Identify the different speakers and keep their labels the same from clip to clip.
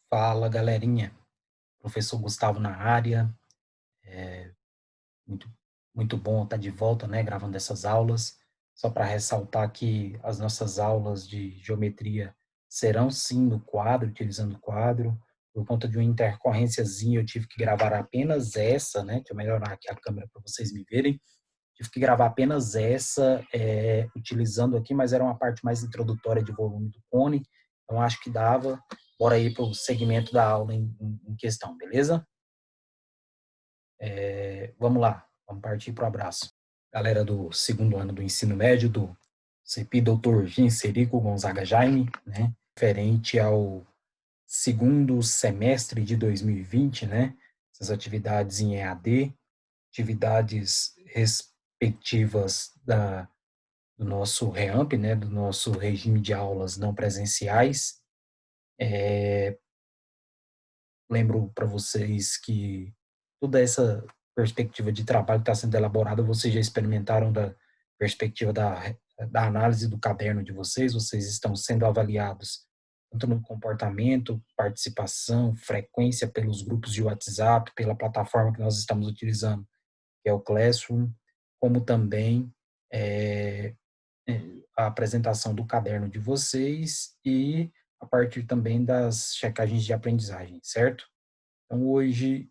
Speaker 1: Fala, galerinha. Professor Gustavo na área. Muito, muito bom estar de volta, né, gravando essas aulas. Só para ressaltar que as nossas aulas de geometria serão sim no quadro, utilizando o quadro. Por conta de uma intercorrênciazinha, eu tive que gravar apenas essa, né? Deixa eu melhorar aqui a câmera para vocês me verem. Tive que gravar apenas essa, utilizando aqui, mas era uma parte mais introdutória de volume do cone. Então, acho que dava. Bora aí para o segmento da aula em questão, beleza? Vamos lá, vamos partir para o abraço. Galera do segundo ano do ensino médio, do CEPI Dr. Genserico Gonzaga Jaime, né? Referente ao segundo semestre de 2020, né? Essas atividades em EAD, atividades respectivas do nosso REAMP, né? Do nosso regime de aulas não presenciais. Lembro para vocês que toda essa perspectiva de trabalho que está sendo elaborada, vocês já experimentaram da perspectiva da análise do caderno de vocês estão sendo avaliados tanto no comportamento, participação, frequência pelos grupos de WhatsApp, pela plataforma que nós estamos utilizando, que é o Classroom, como também é, a apresentação do caderno de vocês e a partir também das checagens de aprendizagem, certo? Então, hoje,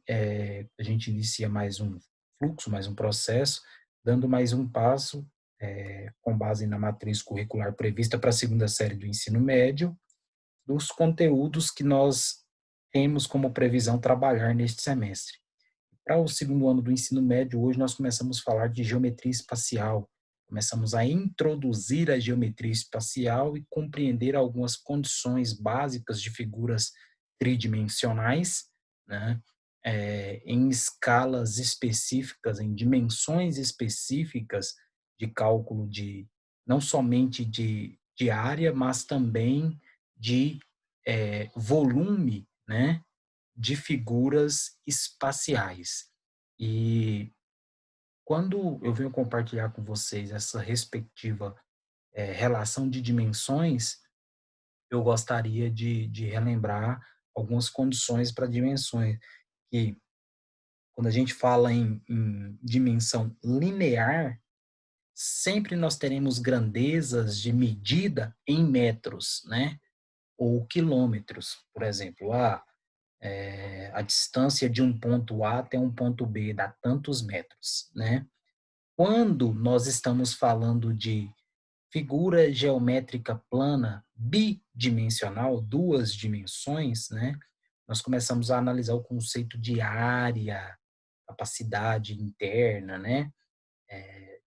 Speaker 1: a gente inicia mais um fluxo, mais um processo, dando mais um passo, com base na matriz curricular prevista para a segunda série do ensino médio, dos conteúdos que nós temos como previsão trabalhar neste semestre. Para o segundo ano do ensino médio, hoje nós começamos a falar de geometria espacial, começamos a introduzir a geometria espacial e compreender algumas condições básicas de figuras tridimensionais, né, em escalas específicas, em dimensões específicas de cálculo de não somente de área, mas também de volume, né, de figuras espaciais. E quando eu venho compartilhar com vocês essa respectiva relação de dimensões, eu gostaria de relembrar algumas condições para dimensões, que quando a gente fala em dimensão linear, sempre nós teremos grandezas de medida em metros, né? Ou quilômetros, por exemplo. A distância de um ponto A até um ponto B dá tantos metros, né? Quando nós estamos falando de figura geométrica plana bidimensional, duas dimensões, né? Nós começamos a analisar o conceito de área, capacidade interna, né?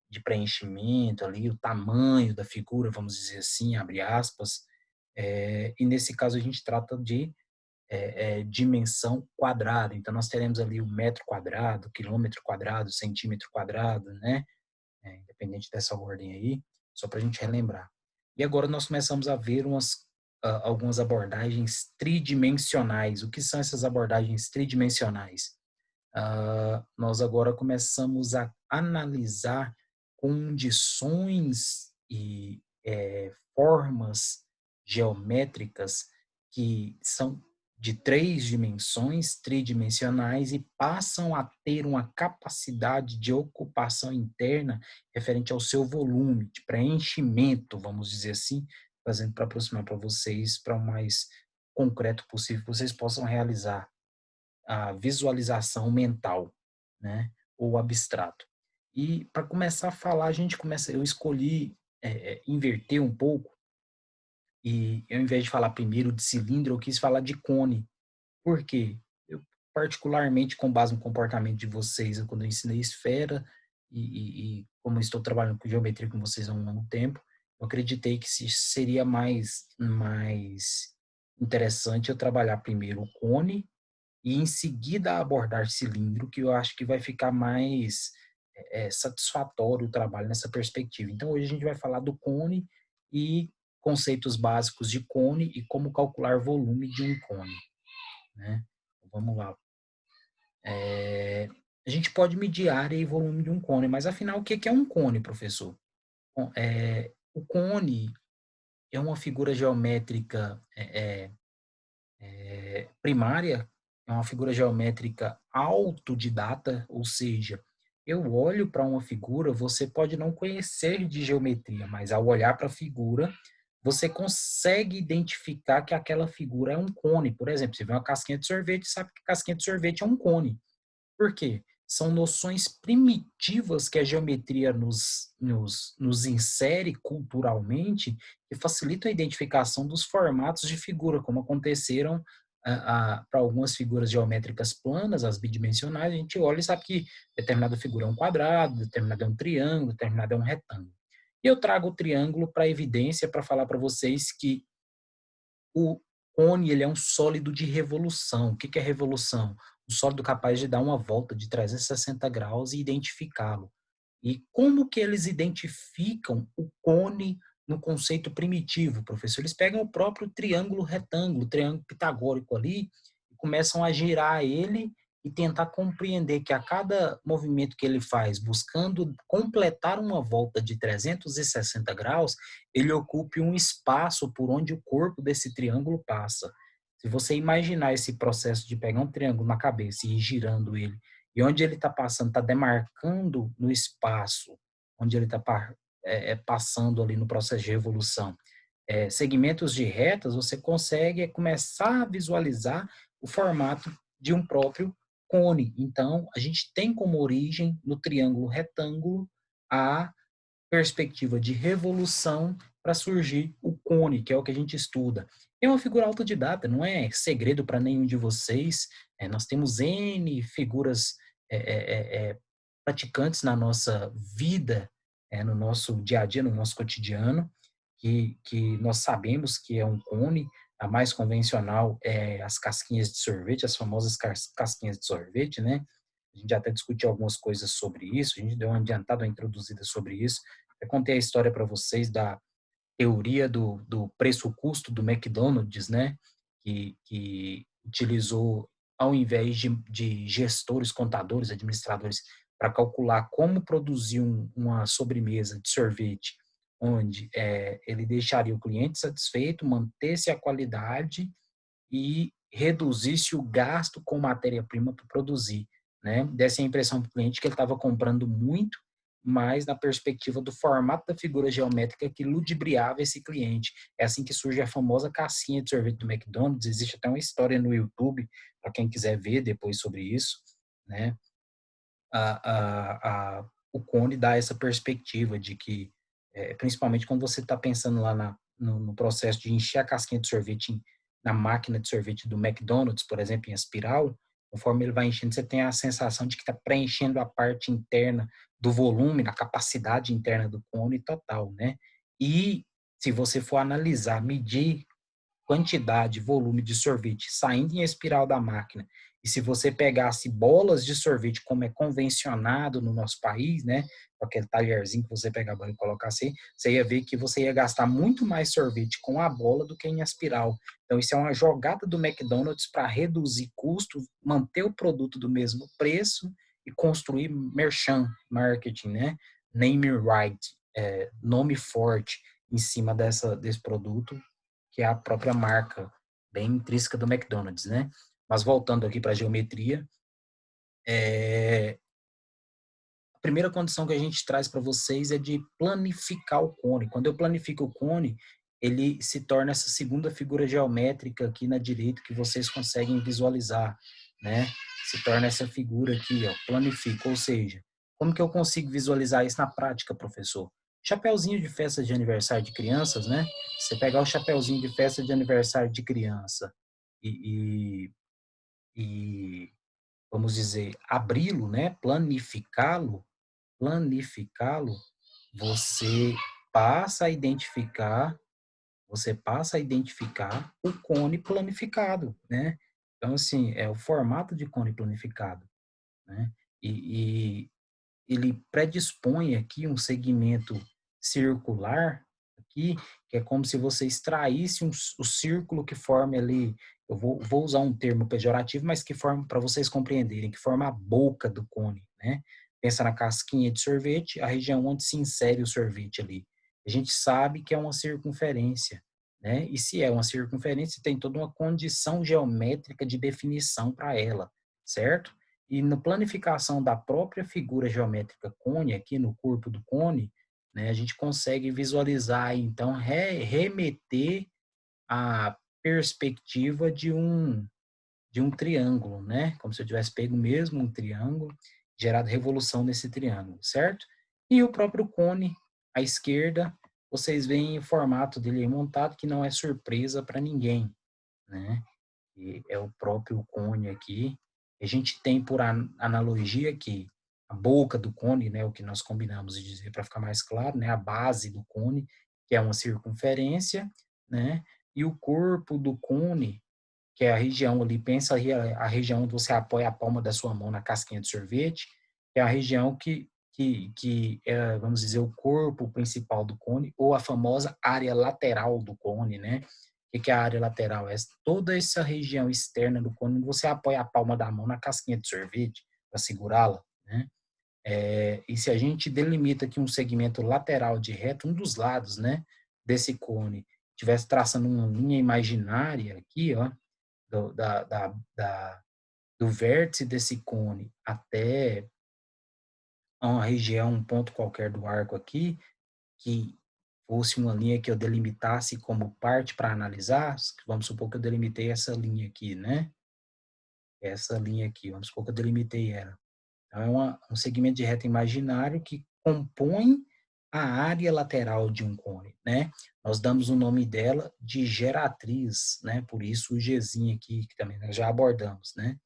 Speaker 1: De preenchimento ali, o tamanho da figura, vamos dizer assim, abre aspas. E nesse caso a gente trata de dimensão quadrada. Então, nós teremos ali o metro quadrado, quilômetro quadrado, centímetro quadrado, né? Independente dessa ordem aí, só para a gente relembrar. E agora nós começamos a ver algumas abordagens tridimensionais. O que são essas abordagens tridimensionais? Nós agora começamos a analisar condições e formas geométricas que são de três dimensões, tridimensionais, e passam a ter uma capacidade de ocupação interna referente ao seu volume, de preenchimento, vamos dizer assim, fazendo para aproximar para vocês, para o mais concreto possível, que vocês possam realizar a visualização mental, né, ou abstrato. E para começar a falar, eu escolhi inverter um pouco e ao invés de falar primeiro de cilindro, eu quis falar de cone. Por quê? Eu particularmente, com base no comportamento de vocês, quando eu ensinei esfera e como eu estou trabalhando com geometria com vocês há um longo tempo, eu acreditei que seria mais interessante eu trabalhar primeiro o cone e em seguida abordar cilindro, que eu acho que vai ficar mais satisfatório o trabalho nessa perspectiva. Então, hoje a gente vai falar do cone e conceitos básicos de cone e como calcular volume de um cone, né? Vamos lá. A gente pode medir área e volume de um cone, mas afinal, o que é um cone, professor? Bom, o cone é uma figura geométrica Primária é uma figura geométrica autodidata, ou seja, eu olho para uma figura, você pode não conhecer de geometria, mas ao olhar para a figura, você consegue identificar que aquela figura é um cone. Por exemplo, você vê uma casquinha de sorvete, sabe que casquinha de sorvete é um cone. Por quê? São noções primitivas que a geometria nos insere culturalmente que facilitam a identificação dos formatos de figura, como aconteceram para algumas figuras geométricas planas, as bidimensionais, a gente olha e sabe que determinada figura é um quadrado, determinada é um triângulo, determinada é um retângulo. E eu trago o triângulo para evidência para falar para vocês que o cone, ele é um sólido de revolução. O que que é revolução? Um sólido capaz de dar uma volta de 360 graus e identificá-lo. E como que eles identificam o cone no conceito primitivo, professor? Eles pegam o próprio triângulo retângulo, o triângulo pitagórico ali, e começam a girar ele e tentar compreender que a cada movimento que ele faz, buscando completar uma volta de 360 graus, ele ocupe um espaço por onde o corpo desse triângulo passa. Se você imaginar esse processo de pegar um triângulo na cabeça e ir girando ele, e onde ele está passando, está demarcando no espaço, onde ele está passando ali no processo de revolução, segmentos de retas, você consegue começar a visualizar o formato de um próprio cone. Então, a gente tem como origem no triângulo retângulo a perspectiva de revolução para surgir o cone, que é o que a gente estuda. É uma figura autodidata, não é segredo para nenhum de vocês. Nós temos N figuras é, é, é, praticantes na nossa vida, no nosso dia a dia, no nosso cotidiano, que nós sabemos que é um cone. A mais convencional é as casquinhas de sorvete, as famosas casquinhas de sorvete, né? A gente já até discutiu algumas coisas sobre isso, a gente deu uma adiantada, uma introduzida sobre isso. Eu contei a história para vocês da teoria do preço-custo do McDonald's, né? Que utilizou, ao invés de gestores, contadores, administradores, para calcular como produzir uma sobremesa de sorvete, onde ele deixaria o cliente satisfeito, mantesse a qualidade e reduzisse o gasto com matéria-prima para produzir, né? Desse a impressão para o cliente que ele estava comprando muito, mas na perspectiva do formato da figura geométrica que ludibriava esse cliente. É assim que surge a famosa casquinha de sorvete do McDonald's. Existe até uma história no YouTube, para quem quiser ver depois sobre isso, né? O Cone dá essa perspectiva de que, principalmente quando você está pensando lá no processo de encher a casquinha de sorvete na máquina de sorvete do McDonald's, por exemplo, em espiral, conforme ele vai enchendo, você tem a sensação de que está preenchendo a parte interna do volume, na capacidade interna do cone total, né? E se você for analisar, medir quantidade, volume de sorvete saindo em espiral da máquina, e se você pegasse bolas de sorvete, como é convencionado no nosso país, né, com aquele talherzinho que você pegava e colocasse, você ia ver que você ia gastar muito mais sorvete com a bola do que em espiral. Então, isso é uma jogada do McDonald's para reduzir custos, manter o produto do mesmo preço e construir merchan, marketing, né, name right, nome forte em cima desse produto, que é a própria marca bem intrínseca do McDonald's, né? Mas voltando aqui para a geometria, a primeira condição que a gente traz para vocês é de planificar o cone. Quando eu planifico o cone, ele se torna essa segunda figura geométrica aqui na direita que vocês conseguem visualizar, né? Se torna essa figura aqui, ó, planifico, ou seja, como que eu consigo visualizar isso na prática, professor? Chapeuzinho de festa de aniversário de crianças, né? Você pegar o chapeuzinho de festa de aniversário de criança e, e vamos dizer, abri-lo, né? Planificá-lo, você passa a identificar, você passa a identificar o cone planificado, né? Então, assim, é o formato de cone planificado, né? E ele predispõe aqui um segmento circular aqui, que é como se você extraísse o círculo que forma ali, eu vou usar um termo pejorativo, mas que forma, para vocês compreenderem, que forma a boca do cone, né? Pensa na casquinha de sorvete, a região onde se insere o sorvete ali. A gente sabe que é uma circunferência, né? E se é uma circunferência, tem toda uma condição geométrica de definição para ela, certo? E na planificação da própria figura geométrica cone, aqui no corpo do cone, né, a gente consegue visualizar, então, remeter a perspectiva de um triângulo, né? Como se eu tivesse pego mesmo um triângulo, gerado revolução nesse triângulo, certo? E o próprio cone, à esquerda, vocês veem o formato dele aí montado, que não é surpresa para ninguém, né? E é o próprio cone aqui. A gente tem por analogia que a boca do cone, né, o que nós combinamos de dizer para ficar mais claro, né, a base do cone, que é uma circunferência, né, e o corpo do cone, que é a região ali, pensa aí a região onde você apoia a palma da sua mão na casquinha de sorvete, é a região que é, vamos dizer, o corpo principal do cone, ou a famosa área lateral do cone, né? O que é a área lateral? É toda essa região externa do cone, onde você apoia a palma da mão na casquinha de sorvete para segurá-la, né? E se a gente delimita aqui um segmento lateral de reto, um dos lados, né, desse cone, tivesse traçando uma linha imaginária aqui, ó, do, da, da, da, do vértice desse cone até uma região, um ponto qualquer do arco aqui, que fosse uma linha que eu delimitasse como parte para analisar, vamos supor que eu delimitei essa linha aqui, né? Essa linha aqui, vamos supor que eu delimitei ela. Então, um segmento de reta imaginário que compõe a área lateral de um cone, né? Nós damos o nome dela de geratriz, né? Por isso o Gzinho aqui, que também nós já abordamos, né?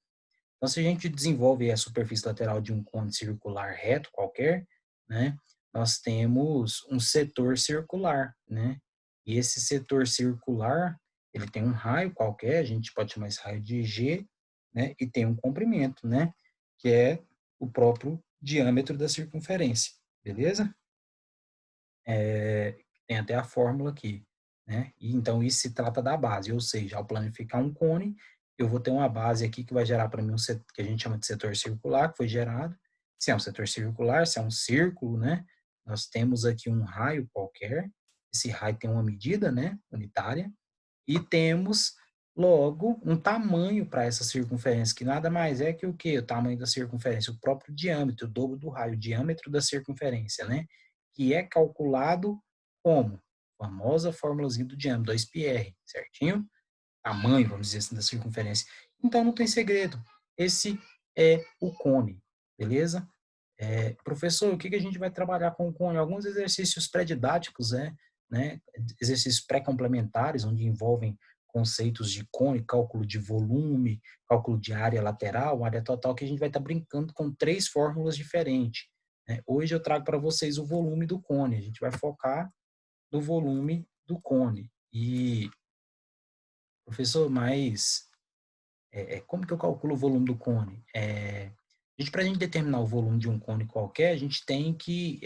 Speaker 1: Então, se a gente desenvolve a superfície lateral de um cone circular reto qualquer, né, nós temos um setor circular, né? E esse setor circular, ele tem um raio qualquer, a gente pode chamar esse raio de G, né? E tem um comprimento, né? Que é o próprio diâmetro da circunferência, beleza? Tem até a fórmula aqui, né? E então isso se trata da base, ou seja, ao planificar um cone, eu vou ter uma base aqui que vai gerar para mim um setor, que a gente chama de setor circular, que foi gerado. Se é um setor circular, se é um círculo, né? Nós temos aqui um raio qualquer, esse raio tem uma medida, né, unitária, e temos logo um tamanho para essa circunferência, que nada mais é que o quê? O tamanho da circunferência, o próprio diâmetro, o dobro do raio, o diâmetro da circunferência, né? Que é calculado como? A famosa formulazinha do diâmetro, 2πr, certinho? Tamanho, vamos dizer assim, da circunferência. Então não tem segredo. Esse é o cone, beleza? Professor, o que que a gente vai trabalhar com o cone? Alguns exercícios pré-didáticos, né? Exercícios pré-complementares, onde envolvem conceitos de cone, cálculo de volume, cálculo de área lateral, área total, que a gente vai estar brincando com 3 fórmulas diferentes, né? Hoje eu trago para vocês o volume do cone, a gente vai focar no volume do cone. E, professor, mas como que eu calculo o volume do cone? Para a gente determinar o volume de um cone qualquer, a gente tem que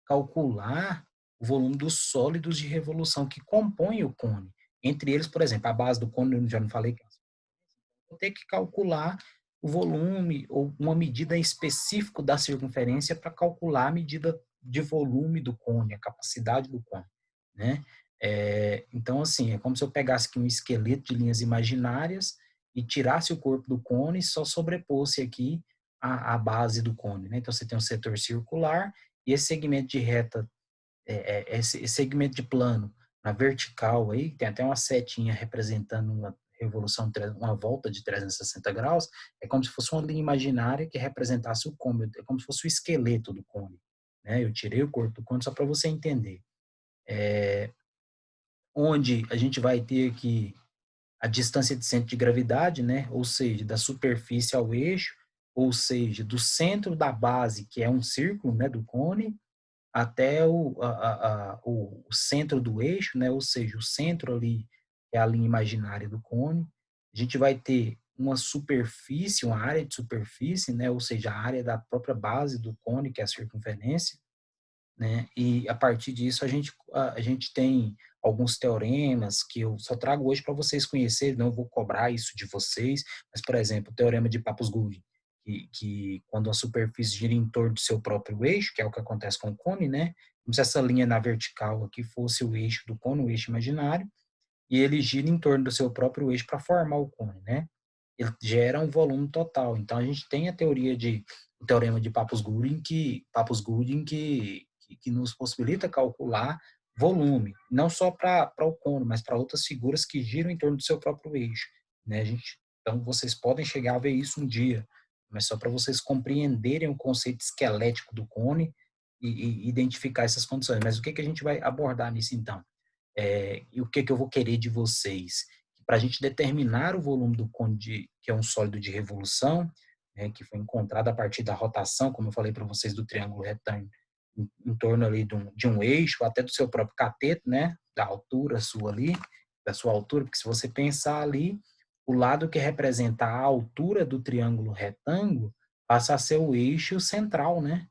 Speaker 1: calcular o volume dos sólidos de revolução que compõem o cone. Entre eles, por exemplo, a base do cone, eu já não falei, vou ter que calcular o volume ou uma medida específica da circunferência para calcular a medida de volume do cone, a capacidade do cone, né? Então, assim, é como se eu pegasse aqui um esqueleto de linhas imaginárias e tirasse o corpo do cone e só sobreposse aqui a base do cone, né? Então, você tem um setor circular e esse segmento de reta, esse segmento de plano na vertical aí, tem até uma setinha representando uma revolução, uma volta de 360 graus, é como se fosse uma linha imaginária que representasse o cone, é como se fosse o esqueleto do cone, né? Eu tirei o corpo do cone só para você entender. Onde a gente vai ter aqui a distância de centro de gravidade, né? Ou seja, da superfície ao eixo, ou seja, do centro da base, que é um círculo, né, do cone, até o centro do eixo, né? Ou seja, o centro ali é a linha imaginária do cone. A gente vai ter uma superfície, uma área de superfície, né? Ou seja, a área da própria base do cone, que é a circunferência, né? E a partir disso a gente tem alguns teoremas que eu só trago hoje para vocês conhecerem, não vou cobrar isso de vocês, mas, por exemplo, o teorema de Papus-Gouin, que quando a superfície gira em torno do seu próprio eixo, que é o que acontece com o cone, né? como se essa linha na vertical aqui fosse o eixo do cone, o eixo imaginário, e ele gira em torno do seu próprio eixo para formar o cone, né? Ele gera um volume total. Então a gente tem a teoria de o teorema de Papus-Gooding que nos possibilita calcular volume, não só para o cone, mas para outras figuras que giram em torno do seu próprio eixo, né? Então vocês podem chegar a ver isso um dia, mas só para vocês compreenderem o conceito esquelético do cone e identificar essas condições. Mas o que a gente vai abordar nisso então? E o que eu vou querer de vocês? Para a gente determinar o volume do cone, que é um sólido de revolução, né, que foi encontrado a partir da rotação, como eu falei para vocês, do triângulo retângulo, em torno ali de um eixo, até do seu próprio cateto, né, da altura sua ali, da sua altura, porque se você pensar ali, o lado que representa a altura do triângulo retângulo passa a ser o eixo central, né?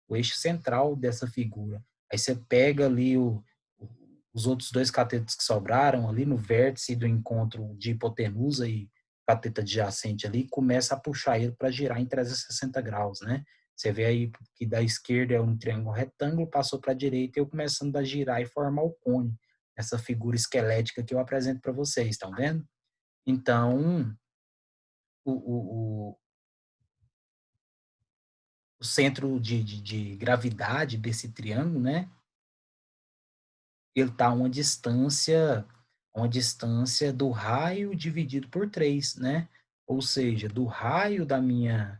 Speaker 1: O eixo central dessa figura. Aí você pega ali os outros dois catetos que sobraram ali no vértice do encontro de hipotenusa e cateta adjacente ali, começa a puxar ele para girar em 360 graus, né? Você vê aí que da esquerda é um triângulo retângulo, passou para a direita e eu começando a girar e formar o cone, essa figura esquelética que eu apresento para vocês, estão vendo? Então, o, o, o, o centro de gravidade desse triângulo, né? Ele está a uma distância do raio dividido por 3, né? Ou seja, do raio da minha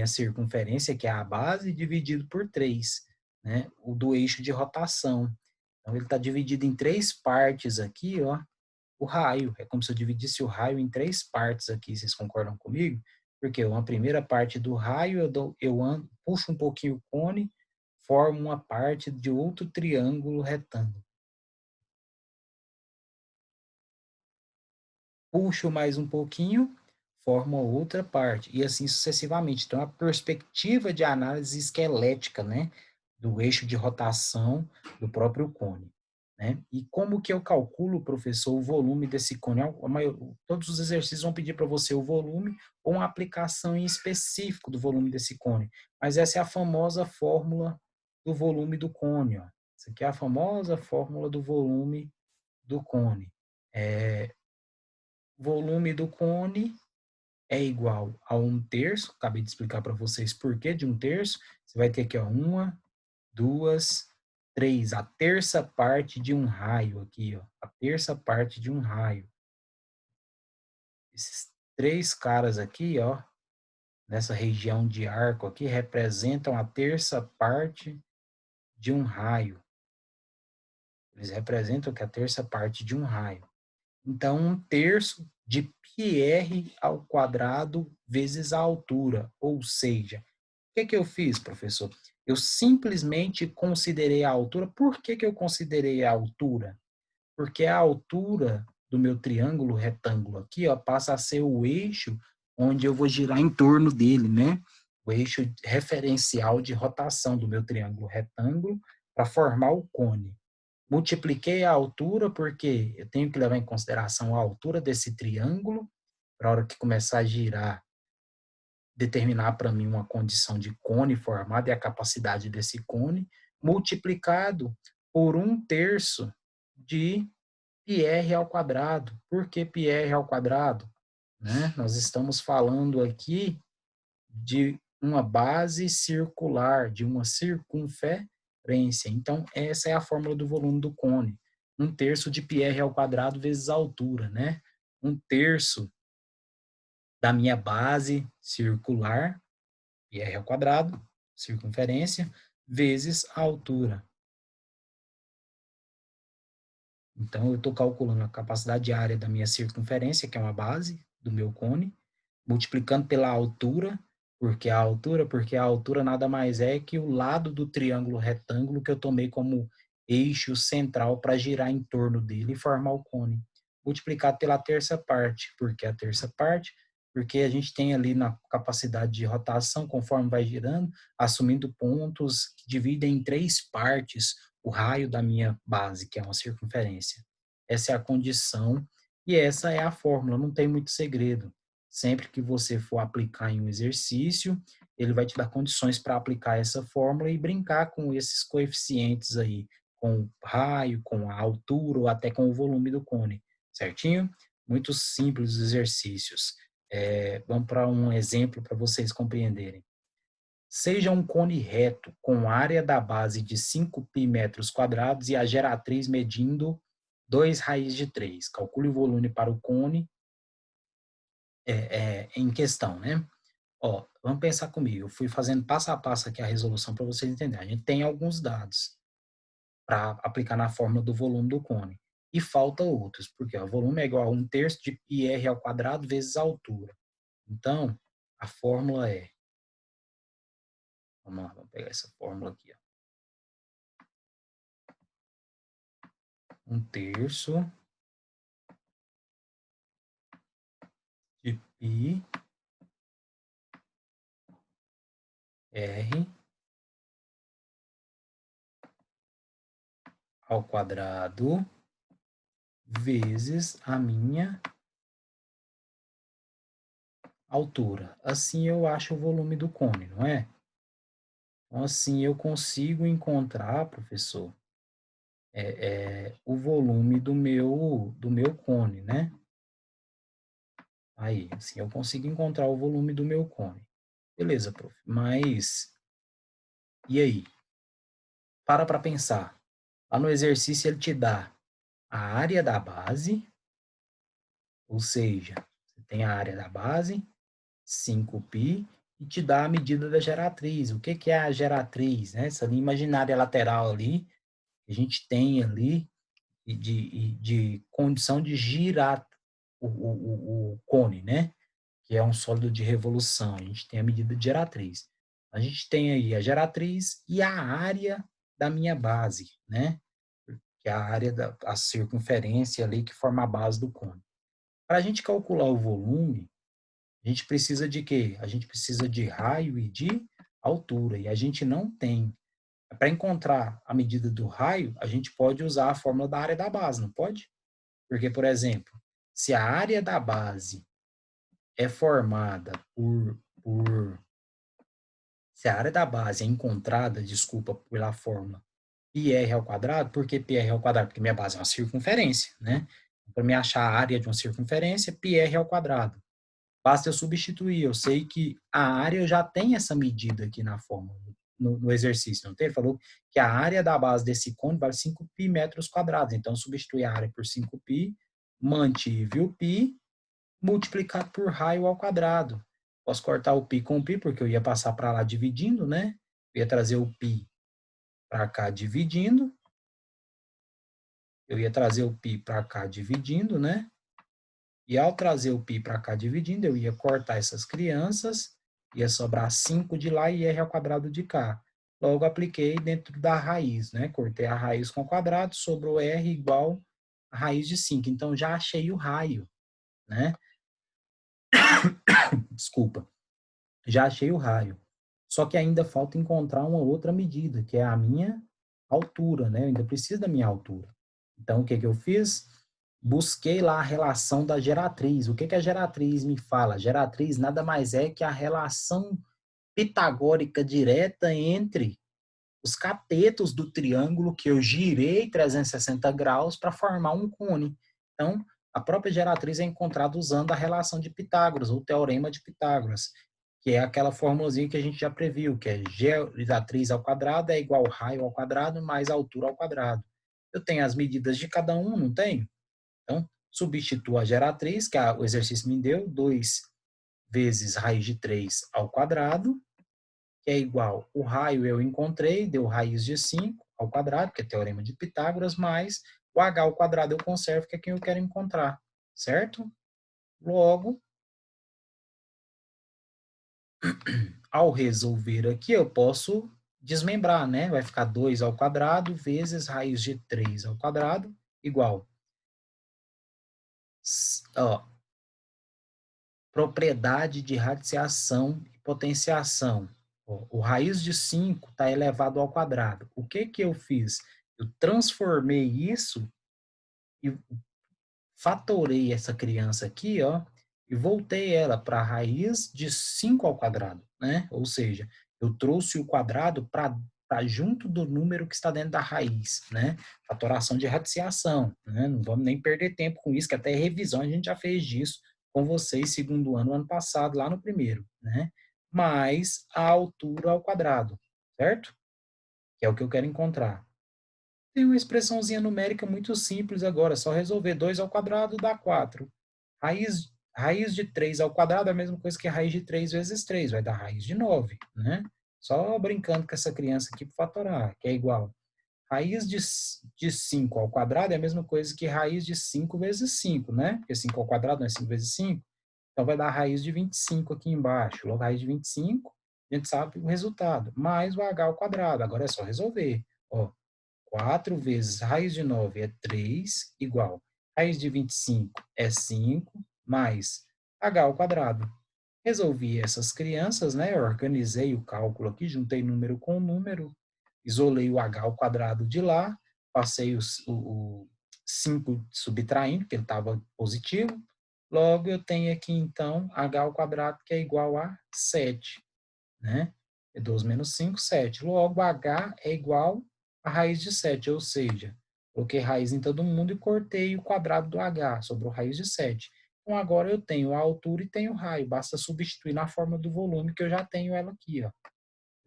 Speaker 1: circunferência, que é a base, dividido por 3, né? O do eixo de rotação. Então, ele está dividido em 3 partes aqui, ó. O raio, é como se eu dividisse o raio em 3 partes aqui, vocês concordam comigo? Porque uma primeira parte do raio, puxo um pouquinho o cone, formo uma parte de outro triângulo retângulo. Puxo mais um pouquinho, formo outra parte, e assim sucessivamente. Então, a perspectiva de análise esquelética, né, do eixo de rotação do próprio cone. Né? E como que eu calculo, professor, o volume desse cone? Todos os exercícios vão pedir para você o volume ou uma aplicação em específico do volume desse cone. Mas essa é a famosa fórmula do volume do cone. Ó. Essa aqui é a famosa fórmula do volume do cone. Volume do cone é igual a 1/3. Acabei de explicar para vocês por que de 1/3. Você vai ter aqui, ó, 1, 2, 3. A terça parte de um raio aqui, ó. A terça parte de um raio. Esses 3 caras aqui, ó, nessa região de arco aqui, representam a terça parte de um raio. Eles representam que a terça parte de um raio. Então, 1/3 de πr ao quadrado vezes a altura. Ou seja, o que eu fiz, professor? Eu simplesmente considerei a altura. Por que eu considerei a altura? Porque a altura do meu triângulo retângulo aqui, ó, passa a ser o eixo onde eu vou girar em torno dele, né? O eixo referencial de rotação do meu triângulo retângulo para formar o cone. Multipliquei a altura porque eu tenho que levar em consideração a altura desse triângulo para a hora que começar a girar, determinar para mim uma condição de cone formado e a capacidade desse cone, multiplicado por 1/3 de πr ao quadrado. Por que πr ao quadrado? Né? Nós estamos falando aqui de uma base circular, de uma circunferência. Então, essa é a fórmula do volume do cone. 1/3 de πr ao quadrado vezes a altura, né? 1/3 da minha base circular, πr ao quadrado, circunferência, vezes a altura. Então, eu estou calculando a capacidade área da minha circunferência, que é uma base do meu cone, multiplicando pela altura, porque a altura nada mais é que o lado do triângulo retângulo que eu tomei como eixo central para girar em torno dele e formar o cone. Multiplicado pela terça parte. Por que a terça parte? Porque a gente tem ali na capacidade de rotação, conforme vai girando, assumindo pontos que dividem em 3 partes o raio da minha base, que é uma circunferência. Essa é a condição e essa é a fórmula, não tem muito segredo. Sempre que você for aplicar em um exercício, ele vai te dar condições para aplicar essa fórmula e brincar com esses coeficientes aí, com o raio, com a altura ou até com o volume do cone, certinho? Muito simples os exercícios. Vamos para um exemplo para vocês compreenderem. Seja um cone reto com área da base de 5π metros quadrados e a geratriz medindo 2 raiz de 3. Calcule o volume para o cone em questão, né? Ó, vamos pensar comigo. Eu fui fazendo passo a passo aqui a resolução para vocês entenderem. A gente tem alguns dados para aplicar na fórmula do volume do cone. E falta outros, porque o volume é igual a 1/3 de πr ao quadrado vezes a altura. Então, a fórmula é... Vamos lá, vamos pegar essa fórmula aqui. Ó. 1/3 de π r ao quadrado vezes a minha altura. Assim eu acho o volume do cone, não é? Então, assim eu consigo encontrar, professor, o volume do meu cone, né? Aí, assim eu consigo encontrar o volume do meu cone. Beleza, prof. Mas, e aí? Para pensar. Lá no exercício ele te dá a área da base, ou seja, você tem a área da base, 5π, e te dá a medida da geratriz. O que é a geratriz? Né? Essa linha imaginária lateral ali, que a gente tem ali de condição de girar o cone, né? Que é um sólido de revolução. A gente tem a medida de geratriz. A gente tem aí a geratriz e a área da minha base, né? Que é a área a circunferência ali que forma a base do cone. Para a gente calcular o volume, a gente precisa de quê? A gente precisa de raio e de altura, e a gente não tem. Para encontrar a medida do raio, a gente pode usar a fórmula da área da base, não pode? Porque, por exemplo, se a área da base é formada se a área da base é encontrada, desculpa, pela fórmula πr ao quadrado, por que πr ao quadrado? Porque minha base é uma circunferência, né? Para me achar a área de uma circunferência, πr ao quadrado. Basta eu substituir. Eu sei que a área já tem essa medida aqui na fórmula, no exercício, não tem? Ele falou que a área da base desse cone vale 5π metros quadrados. Então, substituir a área por 5π, mantive o π, multiplicado por raio ao quadrado. Posso cortar o π com o π, porque eu ia passar para lá dividindo, né? Eu ia trazer o π para cá dividindo. Eu ia trazer o π para cá dividindo, né? E ao trazer o π para cá dividindo, eu ia cortar essas crianças, ia sobrar 5 de lá e r ao quadrado de cá. Logo, apliquei dentro da raiz, né? Cortei a raiz com o quadrado, sobrou r igual a raiz de 5. Então, já achei o raio, né? Desculpa. Já achei o raio. Só que ainda falta encontrar uma outra medida, que é a minha altura, né? Eu ainda preciso da minha altura. Então, o que eu fiz? Busquei lá a relação da geratriz. O que a geratriz me fala? A geratriz nada mais é que a relação pitagórica direta entre os catetos do triângulo que eu girei 360 graus para formar um cone. Então, a própria geratriz é encontrada usando a relação de Pitágoras, ou teorema de Pitágoras, que é aquela formulazinha que a gente já previu, que é geratriz ao quadrado é igual raio ao quadrado mais altura ao quadrado. Eu tenho as medidas de cada um, não tenho? Então, substitua a geratriz, que o exercício me deu, 2 vezes raiz de 3 ao quadrado, que é igual, o raio eu encontrei, deu raiz de 5 ao quadrado, que é teorema de Pitágoras, mais o h ao quadrado eu conservo, que é quem eu quero encontrar, certo? Logo, ao resolver aqui, eu posso desmembrar, né? Vai ficar 2 ao quadrado vezes raiz de 3 ao quadrado, igual. Ó, propriedade de radiciação e potenciação. O raiz de 5 está elevado ao quadrado. O que eu fiz? Eu transformei isso e fatorei essa criança aqui, ó, e voltei ela para a raiz de 5 ao quadrado, né? Ou seja, eu trouxe o quadrado para junto do número que está dentro da raiz, né? Fatoração de radiciação, né? Não vamos nem perder tempo com isso, que até revisão a gente já fez disso com vocês segundo ano passado, lá no primeiro, né? Mais a altura ao quadrado, certo? Que é o que eu quero encontrar. Tem uma expressãozinha numérica muito simples agora, é só resolver. 2 ao quadrado dá 4. Raiz de 3 ao quadrado é a mesma coisa que raiz de 3 vezes 3, vai dar raiz de 9, né? Só brincando com essa criança aqui para fatorar, que é igual. Raiz de 5 ao quadrado é a mesma coisa que raiz de 5 vezes 5, né? Porque 5 ao quadrado não é 5 vezes 5. Então vai dar raiz de 25 aqui embaixo. Logo, raiz de 25, a gente sabe o resultado. Mais o h ao quadrado. Agora é só resolver. Ó, 4 vezes raiz de 9 é 3, igual. Raiz de 25 é 5, mais h ao quadrado. Resolvi essas crianças, né? Eu organizei o cálculo aqui, juntei número com número, isolei o h ao quadrado de lá, passei o 5 subtraindo, que ele estava positivo. Logo, eu tenho aqui, então, h ao quadrado, que é igual a 7, né? É 12 menos 5, 7. Logo, h é igual a raiz de 7, ou seja, coloquei raiz em todo mundo e cortei o quadrado do h, sobrou raiz de 7. Então, agora eu tenho a altura e tenho o raio, basta substituir na forma do volume, que eu já tenho ela aqui, ó.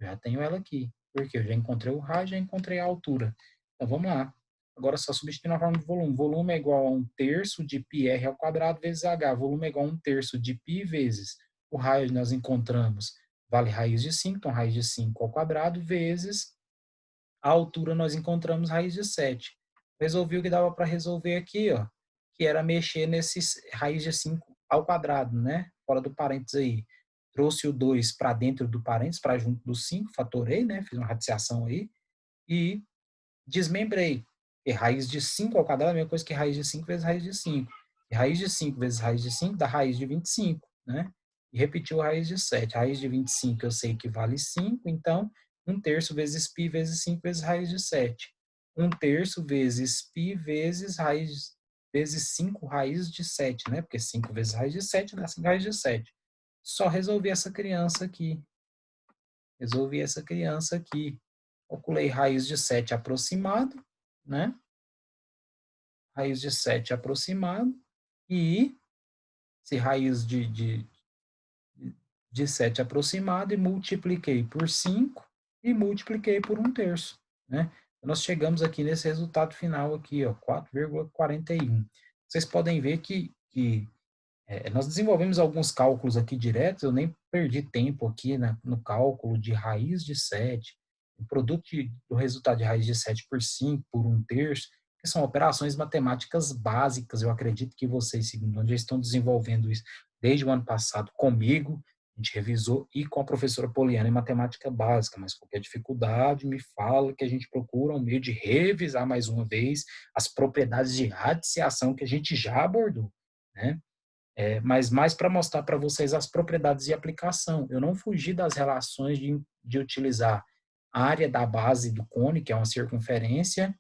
Speaker 1: Já tenho ela aqui, porque eu já encontrei o raio, já encontrei a altura. Então, vamos lá. Agora, é só substituir na forma do volume. Volume é igual a 1/3 de πr ao quadrado vezes h. Volume é igual a 1/3 de π vezes o raio que nós encontramos vale raiz de 5, então raiz de 5 ao quadrado, vezes a altura nós encontramos raiz de 7. Resolvi o que dava para resolver aqui, ó, que era mexer nesse raiz de 5 ao quadrado, né? Fora do parênteses aí. Trouxe o 2 para dentro do parênteses, para junto do 5, fatorei, né? Fiz uma radiciação aí, e desmembrei. E raiz de 5 ao quadrado é a mesma coisa que raiz de 5 vezes raiz de 5. E raiz de 5 vezes raiz de 5 dá raiz de 25, né? E repetiu a raiz de 7. Raiz de 25 eu sei que vale 5, então 1/3 vezes π vezes 5 vezes raiz de 7. 1/3 vezes π vezes raiz vezes 5 raiz de 7, né? Porque 5 vezes raiz de 7 dá 5 raiz de 7. Só resolvi essa criança aqui. Resolvi essa criança aqui. Calculei raiz de 7 aproximado, né? Raiz de 7 aproximado. E se raiz de 7 aproximado e multipliquei por 5 e multipliquei por 1/3, né? Nós chegamos aqui nesse resultado final aqui, ó, 4,41. Vocês podem ver que nós desenvolvemos alguns cálculos aqui diretos, eu nem perdi tempo aqui no cálculo de raiz de 7, o produto do resultado de raiz de 7 por 5, por 1/3, que são operações matemáticas básicas, eu acredito que vocês, segundo ano, já estão desenvolvendo isso desde o ano passado comigo, a gente revisou, e com a professora Poliana em matemática básica, mas qualquer dificuldade me fala que a gente procura um meio de revisar mais uma vez as propriedades de radiciação que a gente já abordou, né? Mas mais para mostrar para vocês as propriedades de aplicação. Eu não fugi das relações de utilizar a área da base do cone, que é uma circunferência,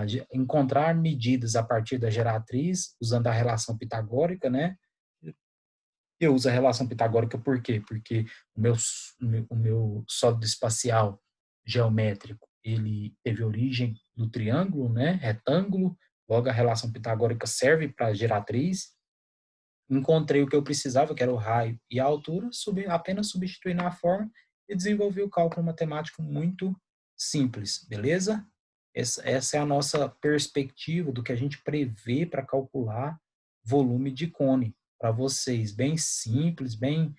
Speaker 1: de encontrar medidas a partir da geratriz, usando a relação pitagórica, né? Eu uso a relação pitagórica por quê? Porque o meu sólido espacial geométrico, ele teve origem no triângulo, né? Retângulo, logo a relação pitagórica serve para a geratriz. Encontrei o que eu precisava, que era o raio e a altura, apenas substituí na forma e desenvolvi o cálculo matemático muito simples, beleza? Essa é a nossa perspectiva do que a gente prevê para calcular volume de cone para vocês, bem simples, bem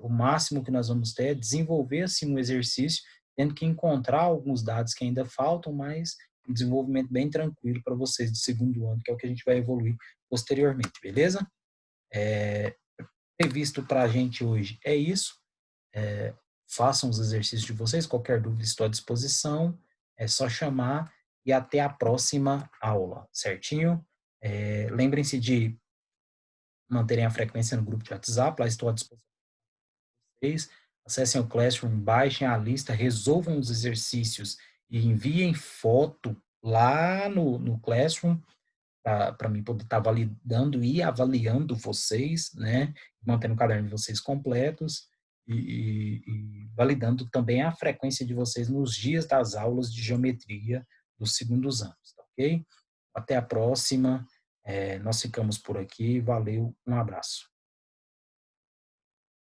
Speaker 1: o máximo que nós vamos ter é desenvolver assim um exercício, tendo que encontrar alguns dados que ainda faltam, mas um desenvolvimento bem tranquilo para vocês do segundo ano, que é o que a gente vai evoluir posteriormente, beleza? Previsto para a gente hoje é isso. Façam os exercícios de vocês, qualquer dúvida estou à disposição, é só chamar e até a próxima aula, certinho? Lembrem-se de manterem a frequência no grupo de WhatsApp, lá estou à disposição de vocês. Acessem o Classroom, baixem a lista, resolvam os exercícios e enviem foto lá no Classroom. para mim poder estar validando e avaliando vocês, né, mantendo o caderno de vocês completos e validando também a frequência de vocês nos dias das aulas de geometria dos segundos anos, tá ok? Até a próxima, nós ficamos por aqui, valeu, um abraço.